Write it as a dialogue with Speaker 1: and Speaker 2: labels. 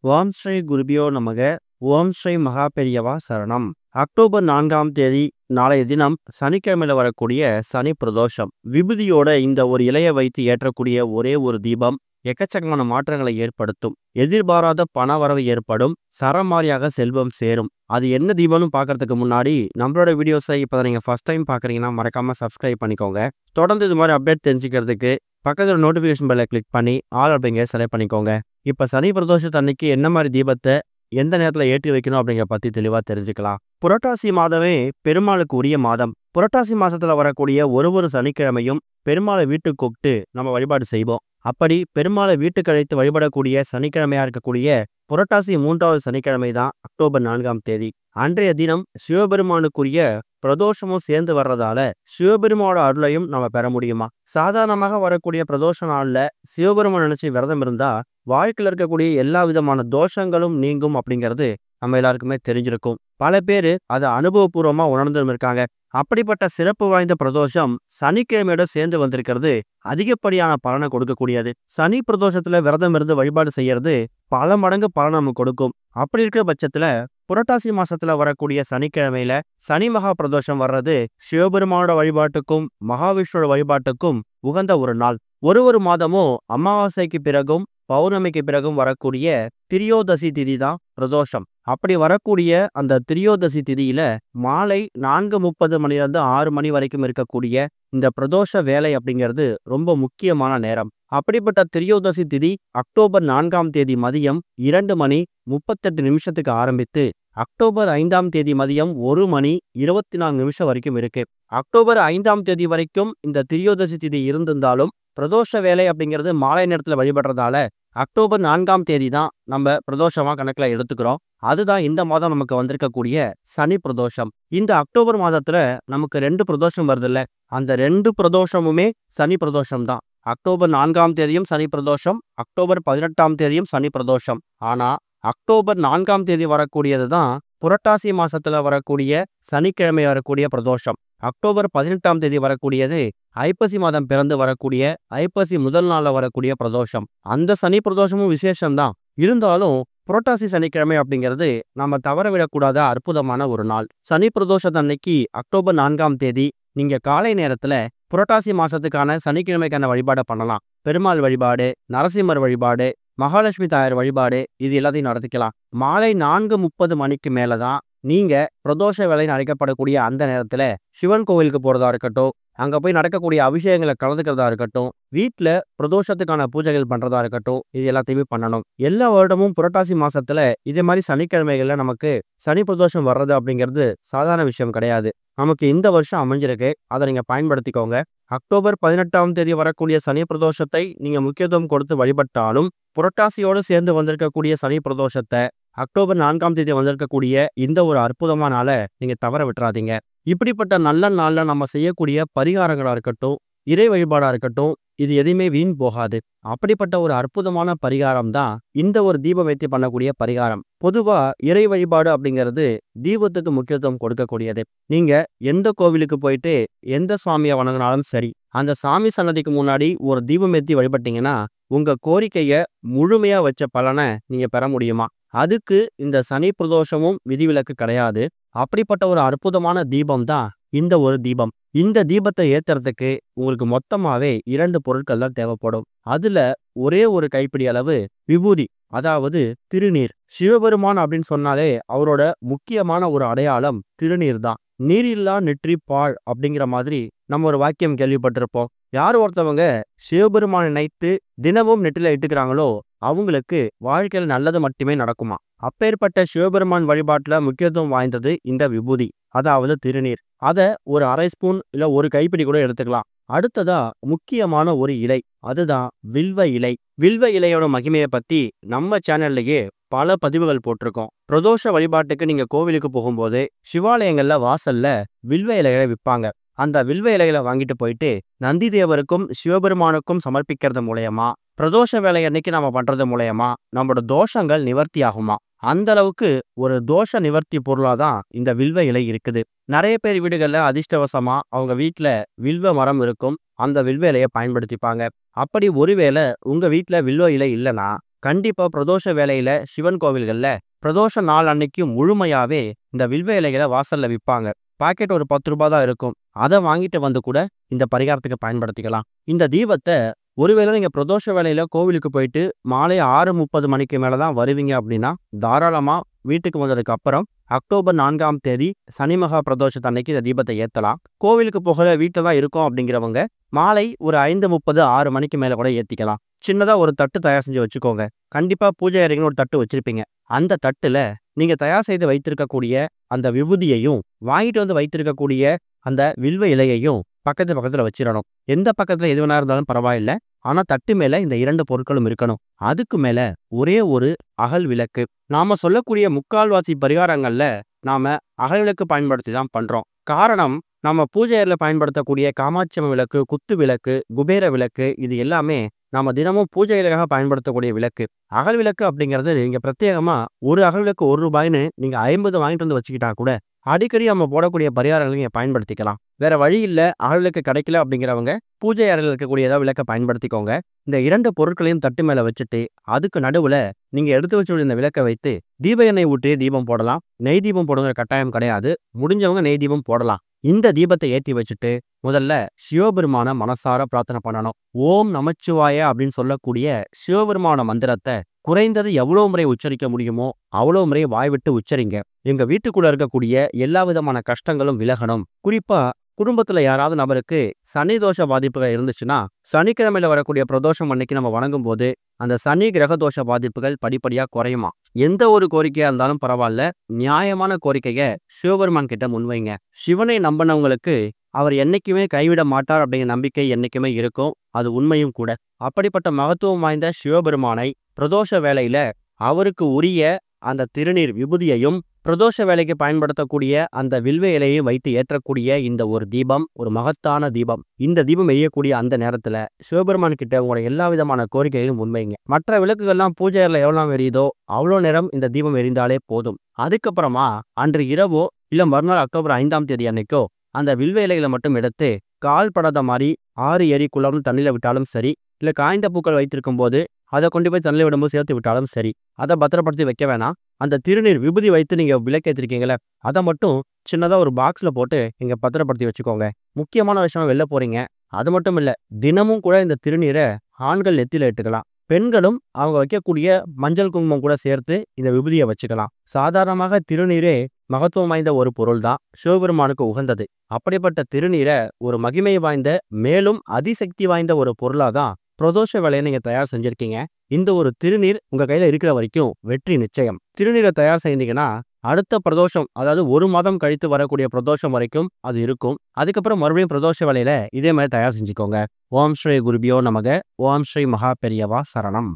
Speaker 1: ஓம் ஸ்ரீ குருபியோ நமக. ஓம் ஸ்ரீ மகா பெரியவா சரணம். அக்டோபர் 4ஆம் தேதி நாளைய தினம் சனிக்கிழமையில வரக்கூடிய சனி பிரதோஷம். விபூதியோட இந்த ஒரு இலையை வைத்து ஏற்றக்கூடிய ஒரே ஒரு தீபம் எக்கச்சக்கமான மாற்றங்களை ஏற்படுத்தும். எதிர்பாராத பண வரவு ஏற்படும். சரமாரியாக செல்வம் சேரும். அது என்ன தீபம்னு பார்க்கறதுக்கு முன்னாடி நம்மளோட வீடியோஸை இப்போ நீங்கள் ஃபர்ஸ்ட் டைம் பார்க்குறீங்கன்னா மறக்காம சப்ஸ்கிரைப் பண்ணிக்கோங்க. தொடர்ந்து இது மாதிரி அப்டேட் தெரிஞ்சுக்கிறதுக்கு பக்கத்தில் நோட்டிஃபிகேஷன் பெல்லை கிளிக் பண்ணி ஆல் அப்படிங்க செலக்ட் பண்ணிக்கோங்க. இப்போ சனி பிரதோஷத்தன்னைக்கு என்ன மாதிரி தீபத்தை எந்த நேரத்தில் ஏற்றி வைக்கணும் அப்படிங்கிற பற்றி தெளிவாக தெரிஞ்சுக்கலாம். புரட்டாசி மாதமே பெருமாளுக்கு உரிய மாதம். புரட்டாசி மாசத்துல வரக்கூடிய ஒரு சனிக்கிழமையும் பெருமாளை வீட்டுக்கு கூப்பிட்டு நம்ம வழிபாடு செய்வோம். அப்படி பெருமாளை வீட்டுக்கு அழைத்து வழிபடக்கூடிய சனிக்கிழமையா இருக்கக்கூடிய புரட்டாசி 3வது சனிக்கிழமை தான் அக்டோபர் 4ஆம் தேதி. அன்றைய தினம் சிவபெருமானுக்குரிய பிரதோஷமும் சேர்ந்து வர்றதால சிவபெருமானோட அருளையும் நம்ம பெற முடியுமா? சாதாரணமாக வரக்கூடிய பிரதோஷ நாள்ல சிவபெருமான் நினைச்சு விரதம் இருந்தா வாழ்க்கையில் இருக்கக்கூடிய எல்லா விதமான தோஷங்களும் நீங்கும் அப்படிங்கிறது நம்ம எல்லாருக்குமே தெரிஞ்சிருக்கும். பல பேர் அதை அனுபவபூர்வமா உணர்ந்தும் இருக்காங்க. அப்படிப்பட்ட சிறப்பு வாய்ந்த பிரதோஷம் சனிக்கிழமையோட சேர்ந்து வந்திருக்கிறது அதிகப்படியான பலனை கொடுக்கக்கூடியது. சனி பிரதோஷத்துல விரதம் இருந்து வழிபாடு செய்யறது பல மடங்கு பலன் நமக்கு கொடுக்கும். அப்படி இருக்கிற பட்சத்துல புரட்டாசி மாசத்துல வரக்கூடிய சனிக்கிழமையில சனி மகா பிரதோஷம் வர்றது சிவபெருமானோட வழிபாட்டுக்கும் மகாவிஷ்ணுவோட வழிபாட்டுக்கும் உகந்த ஒரு நாள். ஒரு மாதமும் அமாவாசைக்கு பிறகும் பௌர்ணமிக்கு பிறகும் வரக்கூடிய திரியோதசி திதி தான் பிரதோஷம். அப்படி வரக்கூடிய அந்த திரியோதசி திதியில மாலை 4:30 மணிலிருந்து 6 மணி வரைக்கும் இருக்கக்கூடிய இந்த பிரதோஷ வேலை அப்படிங்கிறது ரொம்ப முக்கியமான நேரம். அப்படிப்பட்ட திரியோதசி திதி அக்டோபர் 4ஆம் தேதி மதியம் 2:38 ஆரம்பித்து அக்டோபர் 5ஆம் தேதி மதியம் 1:24 வரைக்கும் இருக்கு. அக்டோபர் 5ஆம் தேதி வரைக்கும் இந்த திரியோதசி திதி இருந்திருந்தாலும் பிரதோஷ வேலை அப்படிங்கிறது மாலை நேரத்தில் வழிபடுறதால அக்டோபர் 4ஆம் தேதி தான் நம்ம பிரதோஷமா கணக்கில் எடுத்துக்கிறோம். அதுதான் இந்த மாதம் நமக்கு வந்திருக்கக்கூடிய சனி பிரதோஷம். இந்த அக்டோபர் மாதத்துல நமக்கு 2 பிரதோஷம் வருது இல்ல, அந்த 2 பிரதோஷமுமே சனி பிரதோஷம் தான். அக்டோபர் 4ஆம் தேதியும் சனி பிரதோஷம், அக்டோபர் 18ஆம் தேதியும் சனி பிரதோஷம். ஆனா அக்டோபர் 4ஆம் தேதி வரக்கூடியது தான் புரட்டாசி மாசத்துல வரக்கூடிய சனிக்கிழமை வரக்கூடிய பிரதோஷம். அக்டோபர் 18ஆம் தேதி வரக்கூடியது ஐப்பசி மாதம் பிறந்து வரக்கூடிய ஐப்பசி முதல் நாள்ல வரக்கூடிய பிரதோஷம். அந்த சனி பிரதோஷமும் விசேஷம்தான். இருந்தாலும் புரட்டாசி சனிக்கிழமை அப்படிங்கிறது நம்ம தவறவிடக்கூடாத அற்புதமான ஒரு நாள். சனி பிரதோஷத்தன்னைக்கு அக்டோபர் 4ஆம் தேதி நீங்க காலை நேரத்துல புரட்டாசி மாசத்துக்கான சனிக்கிழமைக்கான வழிபாடை பண்ணலாம். பெருமாள் வழிபாடு, நரசிம்மர் வழிபாடு, மகாலட்சுமி தாயார் வழிபாடு, இது எல்லாத்தையும் நடத்திக்கலாம். மாலை 4:30 மணிக்கு மேலதான் நீங்க பிரதோஷ வேலைன்னு அழைக்கப்படக்கூடிய அந்த நேரத்துல சிவன் கோவிலுக்கு போறதா இருக்கட்டும், அங்க போய் நடக்கக்கூடிய அபிஷேகங்களை கலந்துக்கிறதா இருக்கட்டும், வீட்டுல பிரதோஷத்துக்கான பூஜைகள் பண்றதா இருக்கட்டும், இது எல்லாத்தையுமே பண்ணணும். எல்லா வருடமும் புரட்டாசி மாசத்துல இதே மாதிரி சனிக்கிழமைகள்ல நமக்கு சனி பிரதோஷம் வர்றது அப்படிங்கிறது சாதாரண விஷயம் கிடையாது. நமக்கு இந்த வருஷம் அமைஞ்சிருக்கு. அதை நீங்க பயன்படுத்திக்கோங்க. அக்டோபர் 18ஆம் தேதி வரக்கூடிய சனி பிரதோஷத்தை நீங்க முக்கியத்துவம் கொடுத்து வழிபட்டாலும் புரட்டாசியோடு சேர்ந்து வந்திருக்கக்கூடிய சனி பிரதோஷத்தை அக்டோபர் 4ஆம் தேதி வந்திருக்கக்கூடிய இந்த ஒரு அற்புதமான நாளை நீங்க தவற விட்டுறாதீங்க. இப்படிப்பட்ட நல்ல நாள்ல நம்ம செய்யக்கூடிய பரிகாரங்களா இருக்கட்டும், இறை வழிபாடா இருக்கட்டும், இது எதையுமே வீண் போகாது. அப்படிப்பட்ட ஒரு அற்புதமான பரிகாரம் தான் இந்த ஒரு தீபம் வைத்து பண்ணக்கூடிய பரிகாரம். பொதுவா இறை வழிபாடு அப்படிங்கிறது தீபத்துக்கு முக்கியத்துவம் கொடுக்கக்கூடியது. நீங்க எந்த கோவிலுக்கு போயிட்டு எந்த சுவாமியை வணங்கினாலும் சரி, அந்த சாமி சன்னதிக்கு முன்னாடி ஒரு தீபம் ஏற்றி வழிபட்டீங்கன்னா உங்க கோரிக்கைய முழுமையா வச்ச பலனை நீங்க பெற முடியுமா? அதுக்கு இந்த சனி பிரதோஷமும் விதிவிலக்கு கிடையாது. அப்படிப்பட்ட ஒரு அற்புதமான தீபம் தான் இந்த ஒரு தீபம். இந்த தீபத்தை ஏத்துறதுக்கு உங்களுக்கு மொத்தமாவே 2 பொருட்கள் தான் தேவைப்படும். அதுல ஒரே ஒரு கைப்பிடி அளவு விபூதி, அதாவது திருநீர். சிவபெருமான் அப்படின்னு சொன்னாலே அவரோட முக்கியமான ஒரு அடையாளம் திருநீர் தான். நீரில்லா நெற்றி பாழ் அப்படிங்கிற மாதிரி நம்ம ஒரு வாக்கியம் கேள்விப்பட்டிருப்போம். யார் ஒருத்தவங்க சிவபெருமானை நினைத்து தினமும் நெற்றில இட்டுக்கிறாங்களோ அவங்களுக்கு வாழ்க்கையில் நல்லது மட்டுமே நடக்குமா. அப்பேற்பட்ட சிவபெருமான் வழிபாட்டுல முக்கியத்துவம் வாய்ந்தது இந்த விபூதி, அதாவது திருநீர். அதை ஒரு 1/2 ஸ்பூன் இல்ல ஒரு கைப்பிடி கூட எடுத்துக்கலாம். அடுத்ததா முக்கியமான ஒரு இலை, அதுதான் வில்வ இலை. வில்வ இலையோட மகிமையை பத்தி நம்ம சேனல்லையே பல பதிவுகள் போட்டிருக்கோம். பிரதோஷ வழிபாட்டுக்கு நீங்க கோவிலுக்கு போகும்போது சிவாலயங்கள்ல வாசல்ல வில்வ இலைகளை விற்பாங்க. அந்த வில்வ இலைகளை வாங்கிட்டு போயிட்டு நந்தி தேவருக்கும் சிவபெருமானுக்கும் சமர்ப்பிக்கிறது மூலயமா, பிரதோஷ வேலை அன்னைக்கு நம்ம பண்றது மூலயமா நம்மளோட தோஷங்கள் நிவர்த்தி ஆகுமா. அந்த அளவுக்கு ஒரு தோஷ நிவர்த்தி பொருளா தான் இந்த வில்வ இலை இருக்குது. நிறைய பேர் வீடுகள்ல அதிர்ஷ்டவசமா அவங்க வீட்டுல வில்வ மரம் இருக்கும். அந்த வில்வ இலையை பயன்படுத்திப்பாங்க. அப்படி ஒருவேளை உங்க வீட்டுல வில்வ இலை இல்லைன்னா கண்டிப்பா பிரதோஷ வேளையில சிவன் கோவில்கள்ல பிரதோஷ நாள் அன்னைக்கு முழுமையாவே இந்த வில்வ இலைகளை வாசல்ல விற்பாங்க. பாக்கெட் ஒரு 10 ரூபாய் தான் இருக்கும். அதை வாங்கிட்டு வந்து கூட இந்த பரிகாரத்துக்கு பயன்படுத்திக்கலாம். இந்த தீபத்தை ஒருவேளை நீங்க பிரதோஷ வேளையில கோவிலுக்கு போயிட்டு மாலை 6:30 மணிக்கு மேல தான் வருவீங்க அப்படின்னா, தாராளமா வீட்டுக்கு வந்ததுக்கு அப்புறம் அக்டோபர் 4ஆம் தேதி சனி மகா பிரதோஷத்தன்னைக்கு இந்த தீபத்தை ஏத்தலாம். கோவிலுக்கு போகல வீட்டில் தான் இருக்கோம் அப்படிங்கிறவங்க மாலை ஒரு 5:30 6 மணிக்கு மேல கூட ஏத்திக்கலாம். சின்னதா ஒரு தட்டு தயார் செஞ்சு வச்சுக்கோங்க. கண்டிப்பா பூஜை அறைக்குன்னு ஒரு தட்டு வச்சிருப்பீங்க. அந்த தட்டுல நீங்க தயார் செய்து வைத்திருக்கக்கூடிய அந்த விபூதியையும் வாங்கிட்டு வந்து வைத்திருக்கக்கூடிய அந்த வில்வ இலையையும் பக்கத்துல வச்சிடணும். எந்த பக்கத்துல எது வேணா இருந்தாலும் பரவாயில்ல. ஆனா தட்டு மேல இந்த 2 பொருட்களும் இருக்கணும். அதுக்கு மேல ஒரே ஒரு அகல் விளக்கு. நாம சொல்லக்கூடிய முக்கால்வாசி பரிகாரங்கள்ல நாம அகல் விளக்கு பயன்படுத்தி தான் பண்றோம். காரணம், நம்ம பூஜை அறையில பயன்படுத்தக்கூடிய காமாட்சி அம்மன் விளக்கு, குத்து விளக்கு, குபேர விளக்கு இது எல்லாமே நாம தினமும் பூஜைகளுக்காக பயன்படுத்தக்கூடிய விளக்கு. அகல் விளக்கு அப்படிங்கிறது நீங்க பிரத்யேகமா ஒரு அகல் விளக்கு ₹1ன்னு நீங்க 50 வாங்கிட்டு வந்து வச்சுக்கிட்டா கூட அடிக்கடி நம்ம போடக்கூடிய பரிகாரங்களை நீங்க பயன்படுத்திக்கலாம். வேற வழி இல்ல, அகல் விளக்கு கிடைக்கல அப்படிங்கிறவங்க பூஜை அறையில் இருக்கக்கூடிய ஏதாவது விளக்கை பயன்படுத்திக்கோங்க. இந்த 2 பொருட்களையும் தட்டு மேல வச்சுட்டு அதுக்கு நடுவுல நீங்க எடுத்து வச்சு இந்த விளக்கை வைத்து தீப எண்ணெய் ஊற்றி தீபம் போடலாம். நெய் தீபம் போடுங்கிற கட்டாயம் கிடையாது. முடிஞ்சவங்க நெய் தீபம் போடலாம். இந்த தீபத்தை ஏற்றி வச்சுட்டு முதல்ல சிவபெருமான மனசார பிரார்த்தனை பண்ணணும். ஓம் நமச்சிவாய அப்படின்னு சொல்லக்கூடிய சிவபெருமான மந்திரத்தை குறைந்தது எவ்வளவு முறை உச்சரிக்க முடியுமோ அவ்வளவு முறை வாய் விட்டு உச்சரிங்க. எங்க வீட்டுக்குள்ள இருக்கக்கூடிய எல்லா விதமான கஷ்டங்களும் விலகணும். குறிப்பா குடும்பத்துல யாராவது நபருக்கு சனி தோஷ பாதிப்புகள் இருந்துச்சுன்னா, சனிக்கிழமையில வரக்கூடிய பிரதோஷம் அன்னைக்கு நம்ம வணங்கும் போது அந்த சனி கிரக தோஷ பாதிப்புகள் படிப்படியா குறையுமா. எந்த ஒரு கோரிக்கையா இருந்தாலும் பரவாயில்ல, நியாயமான கோரிக்கையை சிவபெருமான் கிட்ட முன்வைங்க. சிவனை நம்பினவங்களுக்கு அவர் என்னைக்குமே கைவிட மாட்டார் அப்படிங்கிற நம்பிக்கை என்னைக்குமே இருக்கும். அது உண்மையும் கூட. அப்படிப்பட்ட மகத்துவம் வாய்ந்த சிவபெருமானை பிரதோஷ வேளையில அவருக்கு உரிய அந்த திருநீர் விபூதியையும் பிரதோஷ வேலைக்கு பயன்படுத்தக்கூடிய அந்த வில்வ இலையையும் வைத்து ஏற்றக்கூடிய இந்த ஒரு தீபம் ஒரு மகத்தான தீபம். இந்த தீபம் எரியக்கூடிய அந்த நேரத்துல சிவபெருமான் கிட்ட உங்களோட எல்லா விதமான கோரிக்கைகளையும் முன்வைங்க. மற்ற விளக்குகள்லாம் பூஜை அறையில எவ்வளவு எரியுதோ அவ்வளோ நேரம் இந்த தீபம் எரிந்தாலே போதும். அதுக்கப்புறமா அன்று இரவோ இல்ல மறுநாள் அக்டோபர் 5ஆம் தேதி அன்னைக்கோ அந்த வில்வ இலைகளை மட்டும் எடுத்து கால் படாத மாதிரி ஆறு ஏரி குளம் தண்ணியில விட்டாலும் சரி, இல்ல காய்ந்த பூக்கள் வைத்திருக்கும் போது அதை கொண்டு போய் தண்ணியில் விடும்போது சேர்த்து விட்டாலும் சரி, அதை பத்திரப்படுத்தி வைக்க வேணாம். அந்த திருநீர் விபூதி வைத்து நீங்க விளக்கேற்றிருக்கீங்களே அதை மட்டும் சின்னதா ஒரு பாக்ஸ்ல போட்டு நீங்க பத்திரப்படுத்தி வச்சுக்கோங்க. முக்கியமான விஷயமா வெளில போறீங்க, அது மட்டும் இல்ல, தினமும் கூட இந்த திருநீரை ஆண்கள் நெத்தியில இட்டுக்கலாம். பெண்களும் அவங்க வைக்கக்கூடிய மஞ்சள் குங்குமம் கூட சேர்த்து இந்த விபூதியை வச்சுக்கலாம். சாதாரணமாக திருநீரே மகத்துவம் வாய்ந்த ஒரு பொருள் தான், சிவபெருமானுக்கு உகந்தது. அப்படிப்பட்ட திருநீரை ஒரு மகிமை வாய்ந்த மேலும் அதிசக்தி வாய்ந்த ஒரு பொருளாதான் பிரதோஷ வேலையை நீங்க தயார் செஞ்சிருக்கீங்க. இந்த ஒரு திருநீர் உங்க கையில இருக்கிற வரைக்கும் வெற்றி நிச்சயம். திருநீரை தயார் செய்தீங்கன்னா அடுத்த பிரதோஷம், அதாவது 1 மாதம் கழித்து வரக்கூடிய பிரதோஷம் வரைக்கும் அது இருக்கும். அதுக்கப்புறம் மறுபடியும் பிரதோஷ வேலையில இதே மாதிரி தயார் செஞ்சுக்கோங்க. ஓம் ஸ்ரீ குருபியோ நமக. ஓம் ஸ்ரீ மகா பெரியவா சரணம்.